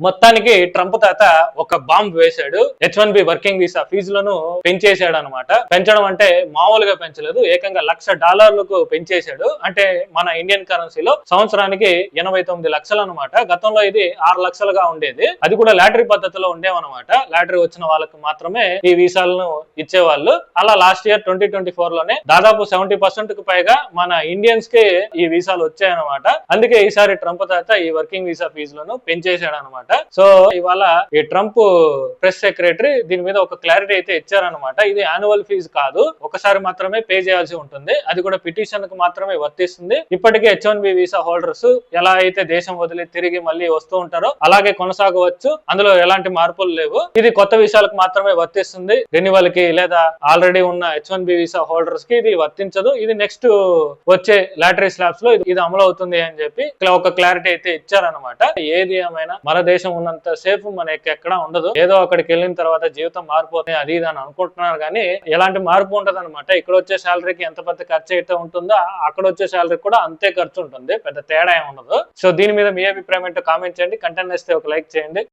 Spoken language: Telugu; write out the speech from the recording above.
మొత్తానికి ట్రంప్ తాత ఒక బాంబ్ వేశాడు. H1B వర్కింగ్ వీసా ఫీజులను పెంచేశాడు అనమాట. పెంచడం అంటే మామూలుగా పెంచలేదు, ఏకంగా $1,00,000 పెంచేశాడు. అంటే మన ఇండియన్ కరెన్సీలో సంవత్సరానికి 89 లక్షలు అనమాట. గతంలో ఇది 6 లక్షలుగా ఉండేది. అది కూడా లాటరీ పద్ధతిలో ఉండేవన్నమాట. లాటరీ వచ్చిన వాళ్ళకి మాత్రమే ఈ వీసాలను ఇచ్చేవాళ్ళు. అలా లాస్ట్ ఇయర్ 2024 లోనే దాదాపు 70% కు పైగా మన ఇండియన్స్ కి ఈ వీసాలు వచ్చాయన్నమాట. అందుకే ఈసారి ట్రంప్ తాత ఈ వర్కింగ్ వీసా ఫీజులను పెంచేశాడు అనమాట. సో ఇవాళ ఈ ట్రంప్ ప్రెస్ సెక్రటరీ దీని మీద ఒక క్లారిటీ అయితే ఇచ్చారనమాట. ఇది యాన్యువల్ ఫీజు కాదు, ఒకసారి మాత్రమే పే చేయాల్సి ఉంటుంది. అది కూడా పిటిషన్ కు మాత్రమే వర్తిస్తుంది. ఇప్పటికే H1B వీసా హోల్డర్స్ ఎలా అయితే దేశం వదిలి తిరిగి మళ్ళీ వస్తూ ఉంటారో అలాగే కొనసాగవచ్చు. అందులో ఎలాంటి మార్పులు లేవు. ఇది కొత్త వీసాలకు మాత్రమే వర్తిస్తుంది. రెన్యువల్ కి లేదా ఆల్రెడీ ఉన్న H1B వీసా హోల్డర్స్ కి ఇది వర్తించదు. ఇది నెక్స్ట్ వచ్చే లాటరీ స్లాబ్స్ లో ఇది అమలు అవుతుంది అని చెప్పి ఒక క్లారిటీ అయితే ఇచ్చారనమాట. ఏది ఏమైనా మన దేశం ఉన్నంత సేఫ్ మనకి ఎక్కడా ఉండదు. ఏదో అక్కడికి వెళ్ళిన తర్వాత జీవితం మారిపోతుంది అది ఇది అని అనుకుంటున్నారు కానీ ఎలాంటి మార్పు ఉండదు అనమాట. ఇక్కడ వచ్చే శాలరీకి ఎంత పెద్ద ఖర్చు అయితే ఉంటుందో అక్కడ వచ్చే శాలరీ కూడా అంతే ఖర్చు ఉంటుంది. పెద్ద తేడా ఏమి ఉండదు. సో దీని మీద మీ అభిప్రాయం ఏంటో కామెంట్ చేయండి. కంటెంట్ నచ్చితే ఒక లైక్ చేయండి.